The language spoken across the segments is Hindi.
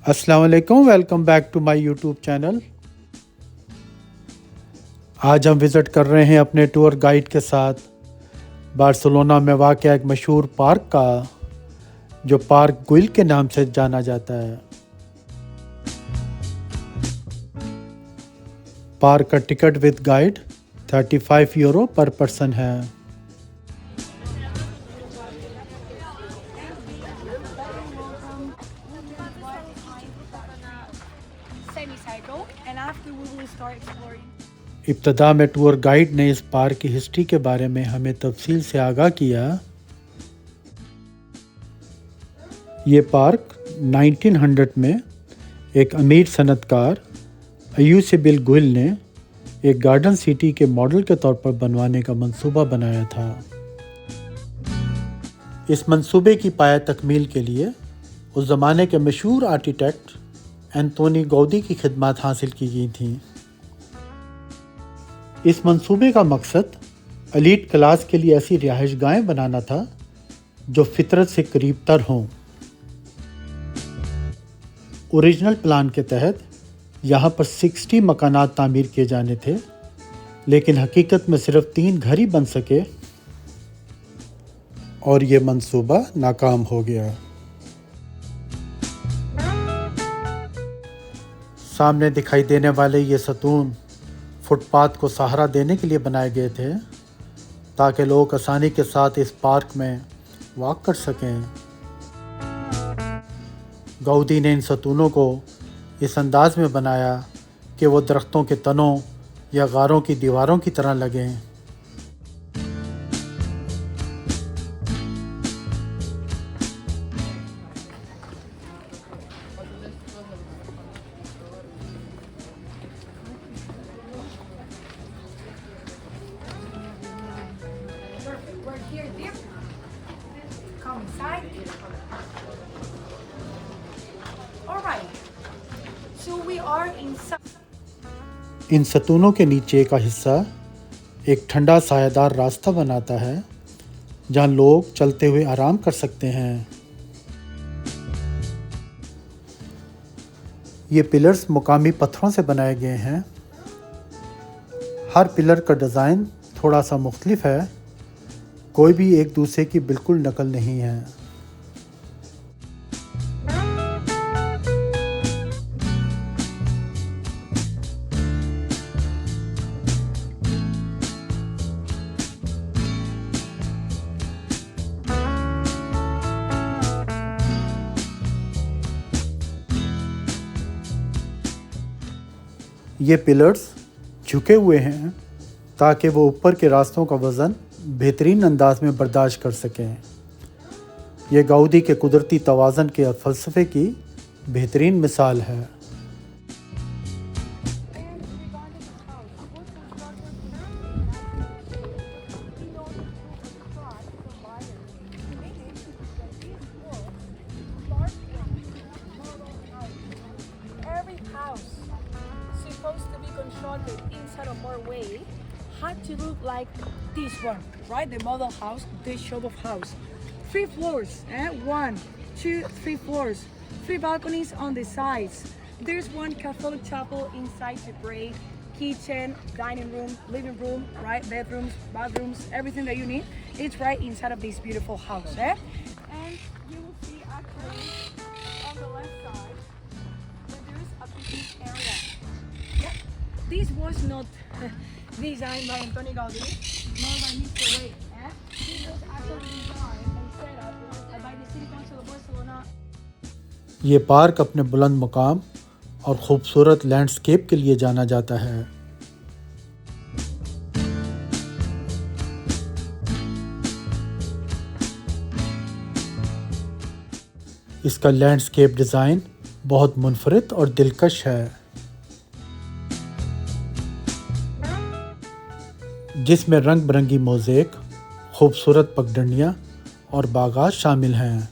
अस्सलाम वालेकुम, welcome back to my YouTube channel. आज हम विज़िट कर रहे हैं अपने टूर गाइड के साथ बार्सिलोना में वाक़या एक मशहूर पार्क का, जो पार्क गुइल के नाम से जाना जाता है। पार्क का टिकट विद गाइड 35 यूरो पर पर्सन है। इब्तदा में टूर गाइड ने इस पार्क की हिस्ट्री के बारे में हमें तफसील से आगाह किया। ये पार्क 1900 में एक अमीर सनतकार अयूसेबिल गुइल ने एक गार्डन सिटी के मॉडल के तौर पर बनवाने का मंसूबा बनाया था। इस मंसूबे की पाया तकमील के लिए उस ज़माने के मशहूर आर्किटेक्ट एंटोनी गौदी की खिदमत हासिल की गई थी। इस मंसूबे का मकसद एलीट क्लास के लिए ऐसी रिहाइशगाहें बनाना था जो फितरत से करीब तर हों। ओरिजिनल प्लान के तहत यहाँ पर 60 मकानात तामीर किए जाने थे, लेकिन हकीकत में सिर्फ 3 घर ही बन सके और ये मंसूबा नाकाम हो गया। सामने दिखाई देने वाले ये सतून फुटपाथ को सहारा देने के लिए बनाए गए थे, ताकि लोग आसानी के साथ इस पार्क में वॉक कर सकें। गौदी ने इन सतूनों को इस अंदाज में बनाया कि वो दरख्तों के तनों या गारों की दीवारों की तरह लगें। इन सतूनों के नीचे का हिस्सा एक ठंडा सायादार रास्ता बनाता है, जहां लोग चलते हुए आराम कर सकते हैं। ये पिलर्स मुकामी पत्थरों से बनाए गए हैं। हर पिलर का डिज़ाइन थोड़ा सा मुख्तलिफ है, कोई भी एक दूसरे की बिल्कुल नकल नहीं है। ये पिलर्स झुके हुए हैं ताकि वो ऊपर के रास्तों का वज़न बेहतरीन अंदाज में बर्दाश्त कर सकें। ये गाउदी के कुदरती तवाज़न के फ़लसफ़े की बेहतरीन मिसाल है। Inside of our way had to look like this one, right? The model house, this shape of house. 3 floors, 1, 2, 3 floors. 3 balconies on the sides. There's one Catholic chapel inside to pray, kitchen, dining room, living room, right? Bedrooms, bathrooms, everything that you need. It's right inside of this beautiful house, And you will see actually on the left side that there's a picnic area. This was not designed by Antonio Gaudí, nor by Mr. Wade. This was actually designed and set up by the City Council of Barcelona. ये पार्क अपने बुलंद मकाम और ख़ूबसूरत लैंडस्केप के लिए जाना जाता है। इसका लैंडस्केप डिज़ाइन बहुत मुनफरिद और दिलकश है, जिसमें रंग बिरंगी मोज़ेक, खूबसूरत पगडंडियाँ और बागात शामिल हैं।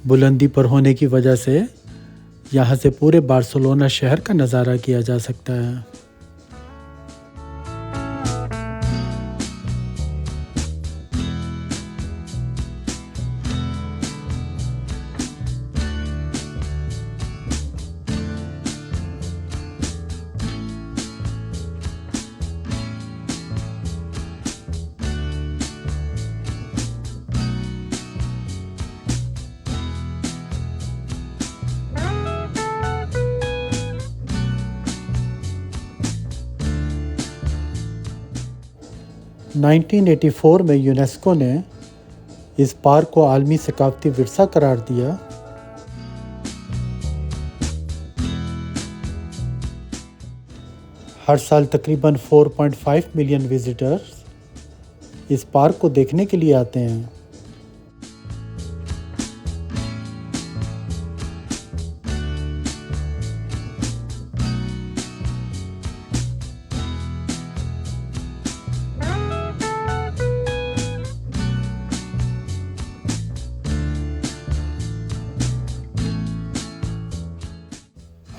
बुलंदी पर होने की वजह से यहाँ से पूरे बार्सिलोना शहर का नज़ारा किया जा सकता है। – 1984 में यूनेस्को ने इस पार्क को आलमी सकाफती विरसा करार दिया। हर साल तकरीबन 4.5 मिलियन विजिटर्स इस पार्क को देखने के लिए आते हैं।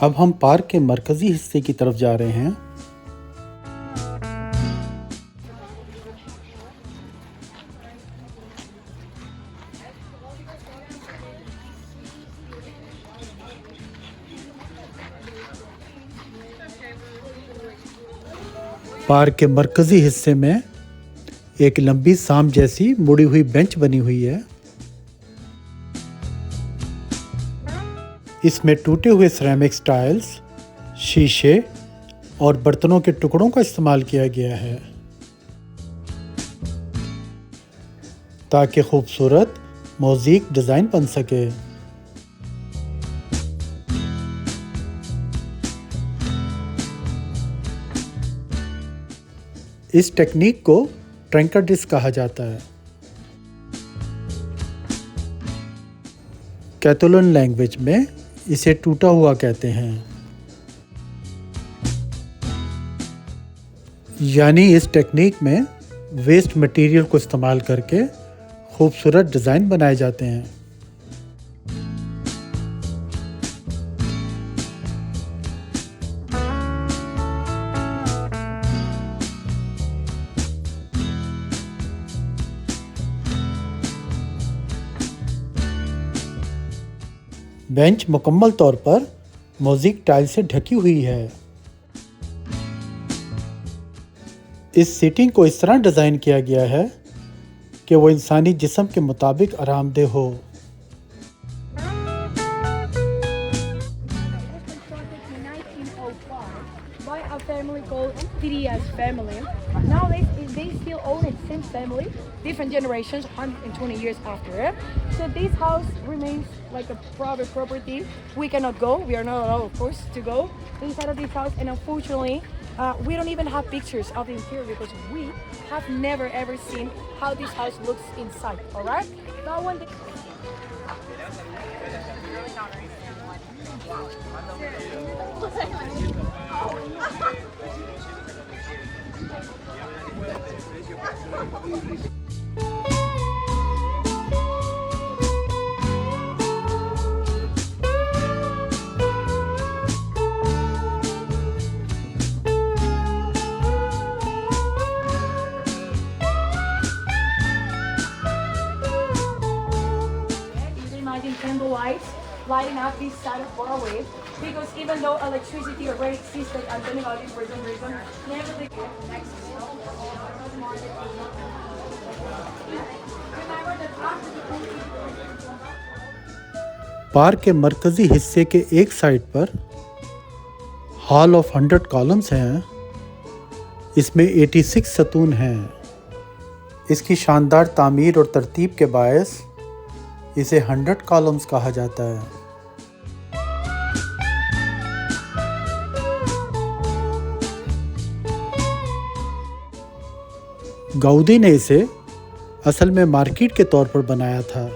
अब हम पार्क के मरकजी हिस्से की तरफ जा रहे हैं। पार्क के मरकजी हिस्से में एक लंबी सांप जैसी मुड़ी हुई बेंच बनी हुई है। इसमें टूटे हुए सिरेमिक टाइल्स, शीशे और बर्तनों के टुकड़ों का इस्तेमाल किया गया है ताकि खूबसूरत मोज़ेक डिज़ाइन बन सके। इस टेक्निक को ट्रैंकार्डिस कहा जाता है। कैटालन लैंग्वेज में इसे टूटा हुआ कहते हैं। यानी इस टेक्निक में वेस्ट मटेरियल को इस्तेमाल करके खूबसूरत डिज़ाइन बनाए जाते हैं। बेंच मुकम्मल तौर पर मोज़ेक टाइल से ढकी हुई है। इस सीटिंग को इस तरह डिज़ाइन किया गया है कि वो इंसानी जिस्म के मुताबिक आरामदेह हो। By a family called Trias family. Nowadays, they still own it, same family, different generations, 120 years after. So this house remains like a private property. We cannot go. We are not allowed, of course, to go inside of this house. And unfortunately, we don't even have pictures of the interior because we have never ever seen how this house looks inside. All right? Now one day. Imagine candle lights lighting up this side of Broadway, because even though electricity already existed at Bengali for some reason, never did get next. Park के मरकजी हिस्से के एक साइड पर हॉल ऑफ 100 कॉलम्स हैं। इसमें 86 सतून हैं। इसकी शानदार तामीर और तरतीब के बायस इसे 100 कॉलम्स कहा जाता है। गाउदी ने इसे असल में मार्केट के तौर पर बनाया था।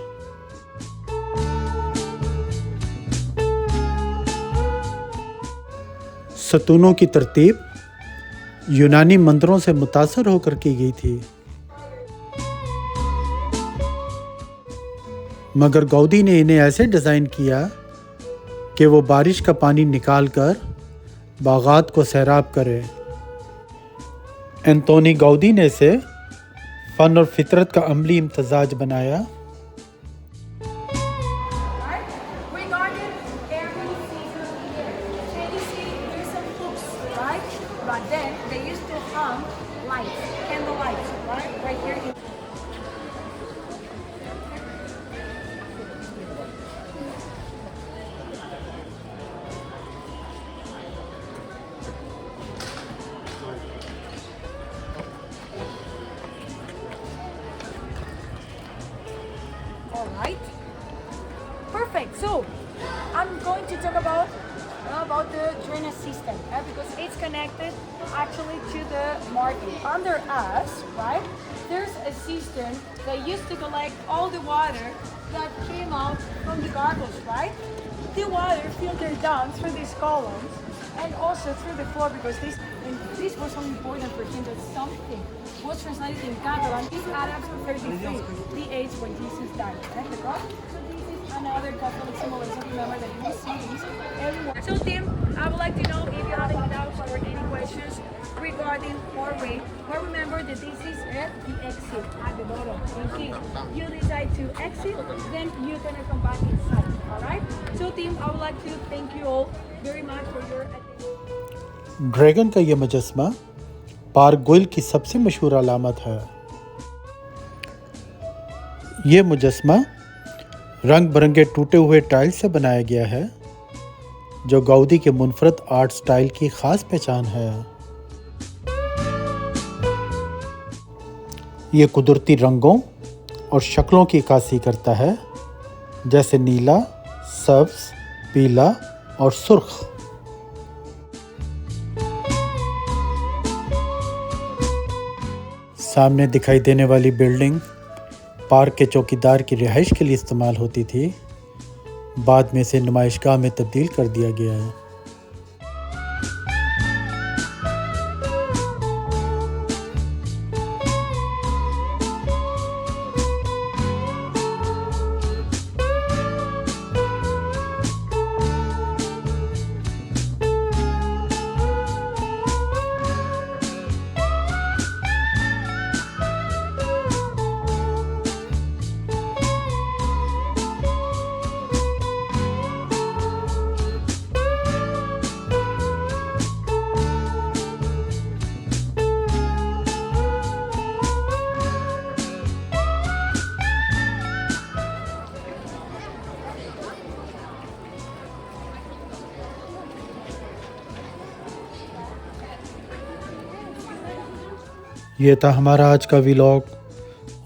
सतूनों की तरतीब यूनानी मंदिरों से मुतासर होकर की गई थी। मगर गाउदी ने इन्हें ऐसे डिज़ाइन किया कि वो बारिश का पानी निकालकर बागात को सैराब करे। एंटोनी गाउदी ने इसे फ़न और फितरत का अमली इम्तजाज बनाया। But then they used to hang lights, candle lights, right here. All right, perfect. So I'm going to talk about the drainage system because it's connected actually to the market. Under us, right, there's a system that used to collect all the water that came out from the garbage, right? The water filtered down through these columns and also through the floor because this was so important for him that something was translated in Catalan. This Arabs 33, the age when Jesus died. Right? So this is another Catholic symbolism. Remember that you will see this everywhere. So Tim, I would like to know if you have any doubts or any questions regarding Horway. But remember that this is the exit at the bottom. In case you decide to exit, then you're gonna come back inside. Alright? So Tim, I would like to thank you all very much for your attention. Dragon का ये मुजस्मा पार्क गोइल की सबसे मशहूर अलामत है। ये मुजस्मा रंग बिरंगे टूटे हुए टाइल से बनाया गया है जो गाउदी के मुनफरद आर्ट स्टाइल की ख़ास पहचान है। ये कुदरती रंगों और शक्लों की अक्कासी करता है जैसे नीला, सब्ज़, पीला और सुर्ख। सामने दिखाई देने वाली बिल्डिंग पार्क के चौकीदार की रिहाइश के लिए इस्तेमाल होती थी। बाद में इसे नुमाइशगाह में तब्दील कर दिया गया है। ये था हमारा आज का व्लॉग।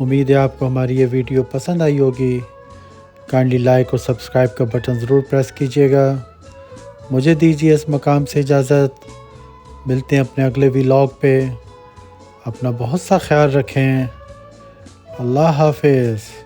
उम्मीद है आपको हमारी ये वीडियो पसंद आई होगी। काइंडली लाइक और सब्सक्राइब का बटन ज़रूर प्रेस कीजिएगा। मुझे दीजिए इस मकाम से इजाज़त। मिलते हैं अपने अगले व्लॉग पे। अपना बहुत सा ख्याल रखें। अल्लाह हाफिज़।